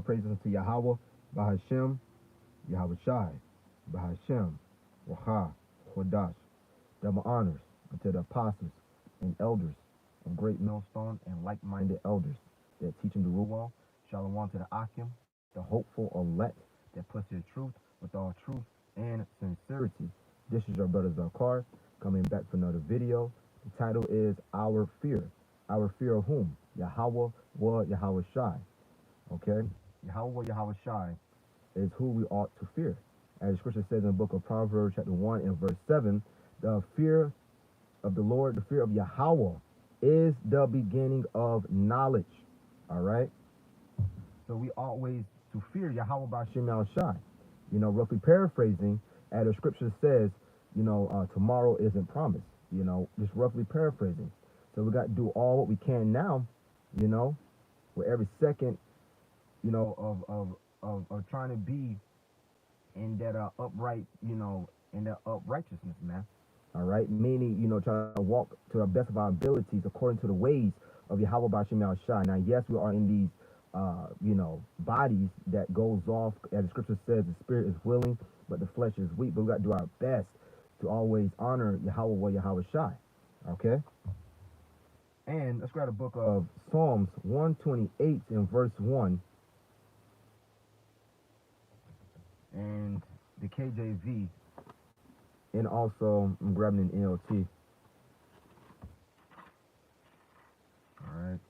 praises unto Yahweh, Bahashem, Yahweh Shai, Bahashem, Waha, Hodash. Double honors unto the apostles and elders of great millstone and like-minded elders that teach him the Ruah. Shalom to the Akim, the hopeful elect that puts his truth with all truth and sincerity. This is your brother Zakar coming back for another video. The title is Our Fear. Our fear of whom? Yahweh wa Yahweh Shai. Okay? Yahweh wa Yahweh Shai is who we ought to fear. As the scripture says in the book of Proverbs chapter 1 and verse 7, the fear of the Lord, the fear of Yahweh is the beginning of knowledge. All right? So we always to fear Yahweh B'Shem Al Shai. You know, roughly paraphrasing, as the scripture says, tomorrow isn't promised. You know, just roughly paraphrasing. So we got to do all what we can now, you know, with every second, you know, of trying to be in that upright, you know, in that uprightness, man. All right, meaning, you know, trying to walk to the best of our abilities according to the ways of Yahweh B'Shem Al Shai. Now, yes, we are in these, you know, bodies that goes off, as the scripture says, the spirit is willing, but the flesh is weak. But we got to do our best to always honor Yahweh wa Yahweh Shai. Okay? And let's grab the book of Psalms 128 and verse 1. And the KJV. And also, I'm grabbing an NLT. All right.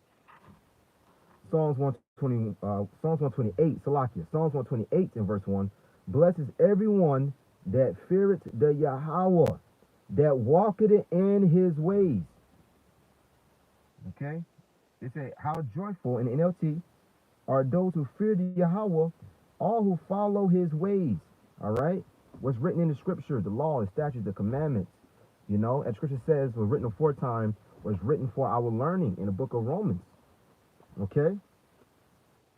Psalms 128, Salakia. Psalms 128 and verse 1. Blesses everyone that feareth the Yahweh, that walketh in his ways. Okay? They say, how joyful in the NLT are those who fear the Yahweh, all who follow his ways. All right? What's written in the scripture, the law, the statutes, the commandments, you know, as scripture says, was written aforetime, was written for our learning in the book of Romans. Okay?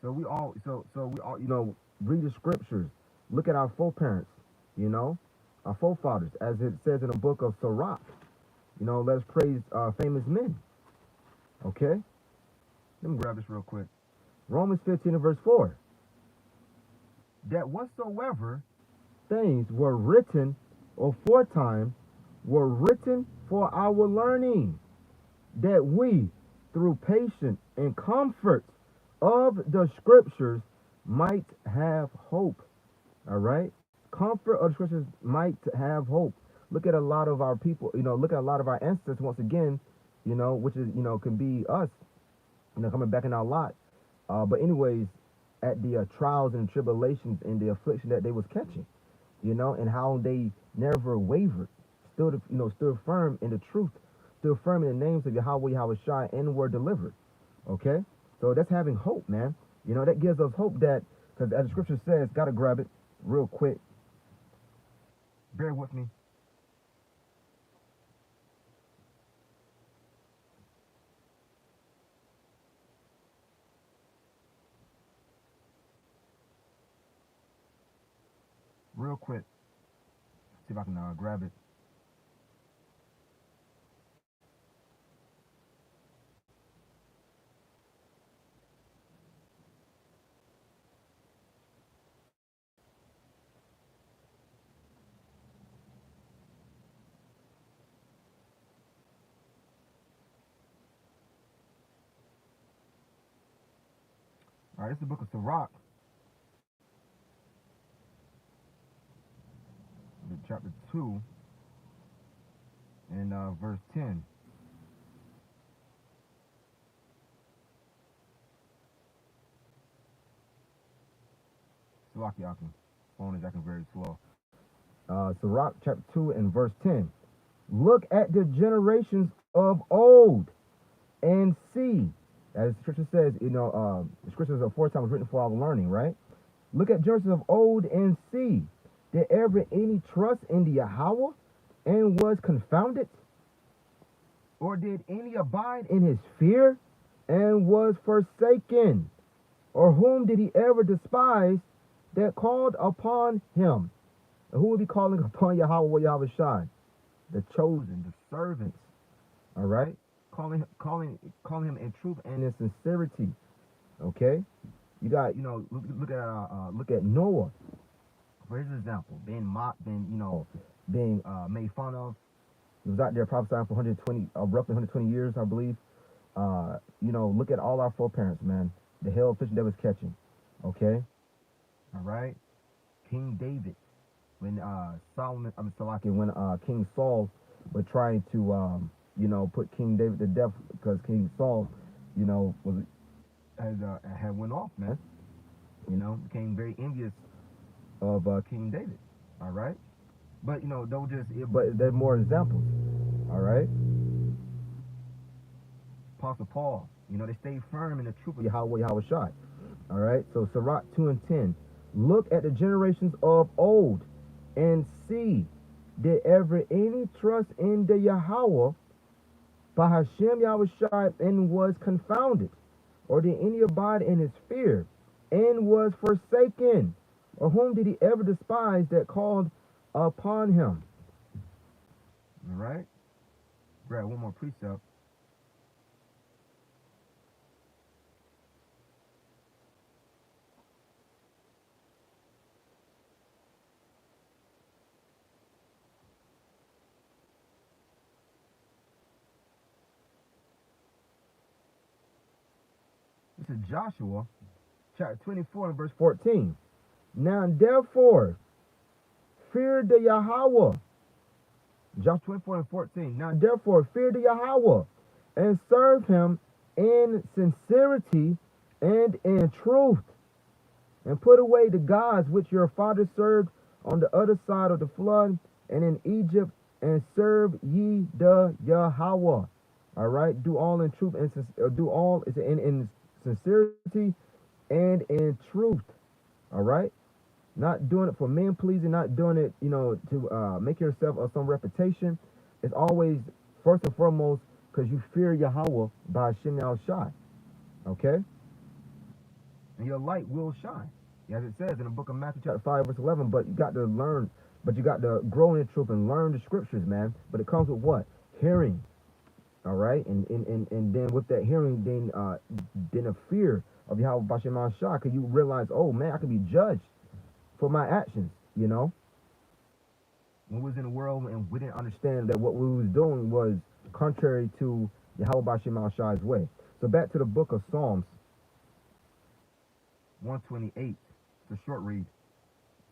So we all, you know, read the scriptures, look at our foreparents, you know, our forefathers, as it says in the book of Sirach. You know, let us praise famous men. Okay? Let me grab this real quick. Romans 15 and verse 4. That whatsoever things were written aforetime were written for our learning, that we, through patience and comfort of the scriptures, might have hope. All right? Comfort of the scriptures might have hope. Look at a lot of our people, you know, look at a lot of our ancestors once again, you know, which is, you know, can be us, you know, coming back in our lot. But anyways, at the trials and tribulations and the affliction that they was catching, you know, and how they never wavered, stood, you know, stood firm in the truth, stood firm in the names of Yahweh, Yahweh Shai, and were delivered. Okay? So that's having hope, man. You know, that gives us hope that, because as the scripture says, got to grab it real quick. Bear with me. Real quick. See if I can grab it. All right, this is the book of Sirach, chapter 2, and verse 10. Salaki Akim. Phone is acting very slow. Sirach, chapter 2, and verse 10. Look at the generations of old and see. As the scripture says, you know, the scriptures aforetime was written for our learning, right? Look at generations of old and see. Did ever any trust in the Yahweh and was confounded? Or did any abide in his fear and was forsaken? Or whom did he ever despise that called upon him? And who will be calling upon Yahweh or Yahweh Shai? The chosen, the servants. All right? Calling him in truth and in sincerity. Okay? You got, look at Noah, for his example, being mocked, being made fun of. He was out there prophesying for 120, roughly 120 years, I believe. Look at all our foreparents, man. The hell fish that was catching. Okay, all right. King David, when when King Saul was trying to, put King David to death because King Saul, was had went off, man. Became very envious of King David. All right, but don't just. But there's more examples. All right, Apostle Paul. They stayed firm in the truth of Yahweh Shai. All right, so Sirach 2:10. Look at the generations of old and see, did ever any trust in the Yahweh by Hashem Yahushai and was confounded? Or did any abide in his fear and was forsaken? Or whom did he ever despise that called upon him? All right. Grab one more precept. This is Joshua chapter 24 and verse 14. Now therefore, fear the Yahweh. Joshua 24 and 14. Now therefore, fear the Yahweh and serve him in sincerity and in truth, and put away the gods which your fathers served on the other side of the flood and in Egypt, and serve ye the Yahweh. All right, do all in truth and do all in sincerity and in truth. All right, not doing it for men pleasing, not doing it, to make yourself of some reputation. It's always first and foremost because you fear Yahweh by Hashem Shai. Okay, and your light will shine, as it says in the book of Matthew chapter 5 verse 11. But you got to learn, but you got to grow in the truth and learn the scriptures, man. But it comes with what? Hearing. All right, and then with that hearing, then a fear of Yahweh Bashem Shai, because you realize, oh man, I can be judged for my actions. When we was in the world and we didn't understand that what we was doing was contrary to Yahweh Bashem Shai's way. So back to the book of Psalms 128. It's a short read.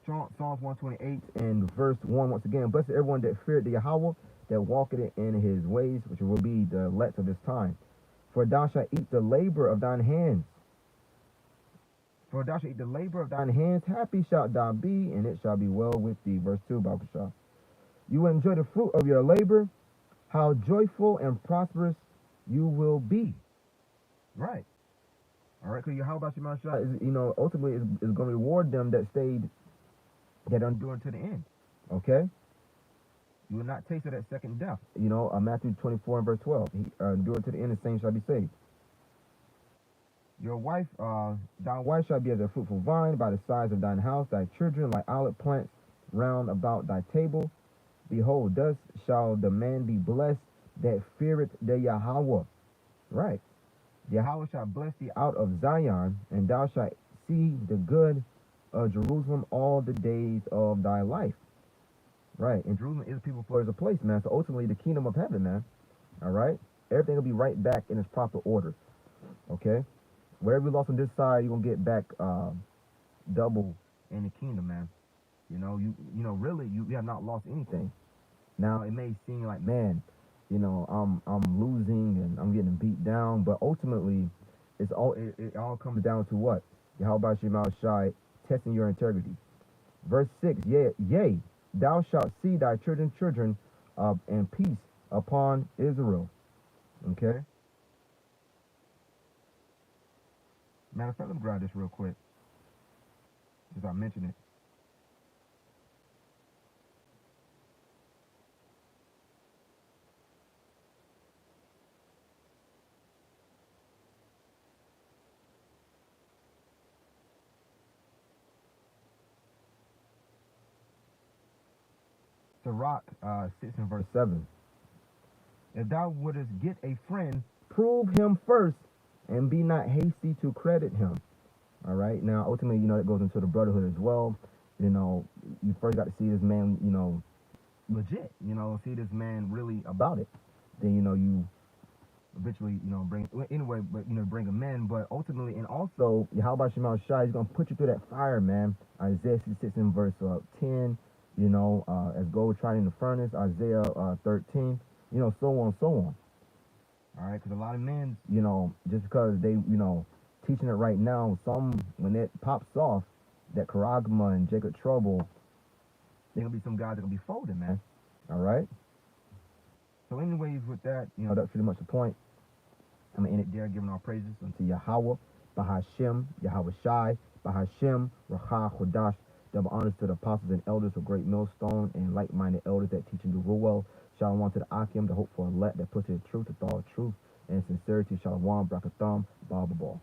Psalms 128 and verse 1 once again. Blessed everyone that feared the Yahweh, that walketh in his ways, which will be the elect of this time. For thou shalt eat the labor of thine hands. For thou shalt eat the labor of thine hands. Happy shalt thou be, and it shall be well with thee. Verse 2, Baruch. You will enjoy the fruit of your labor. How joyful and prosperous you will be. Right. All right, because Yahweh Bashem Shai is, ultimately is going to reward them that stayed, that endured to the end. Okay? You will not taste of that second death. Matthew 24 and verse 12. He endured to the end, the same shall be saved. Your wife, thy wife shall be as a fruitful vine by the sides of thine house, thy children like olive plants round about thy table. Behold, thus shall the man be blessed that feareth the Yahweh. Right. Yahweh shall bless thee out of Zion, and thou shalt see the good of Jerusalem all the days of thy life. Right, and Jerusalem is people for as a place, man. So ultimately, the kingdom of heaven, man. All right, everything will be right back in its proper order. Okay, whatever you lost on this side, you're gonna get back double in the kingdom, man. Really, you have not lost anything. Now it may seem like, man, I'm losing and I'm getting beat down, but ultimately, it all comes down to what? Yahweh Shema Shai testing your integrity. Verse 6, yea, thou shalt see thy children and peace upon Israel. Okay? Matter of fact, let me grab this real quick, since I mentioned it. Sirach 6 and verse 7. If thou wouldest get a friend, prove him first, and be not hasty to credit him. All right. Now, ultimately, that goes into the brotherhood as well. You first got to see this man, legit. See this man really about it. Then, you eventually, bring anyway, but bring him in. But ultimately, and also, Yahweh Shemal Shai is gonna put you through that fire, man. Isaiah 66 in verse 10. As gold tried in the furnace. Isaiah 13. So on, so on. All right, because a lot of men, just because they, teaching it right now, some when it pops off, that Karagma and Jacob Trouble, there gonna be some guys that gonna be folding, man. All right. So, anyways, with that, that's pretty much the point. I'm going to end it there, giving our praises unto Yahweh, Bahashem, Yahweh Shai, Bahashem, Racha, Chodash, double honors to the apostles and elders of Great Millstone and like-minded elders that teach and do real well. Shalom to the Akim, the hopeful elect that puts the truth with all truth and sincerity. Shalom, Brakatham, Baba Ball.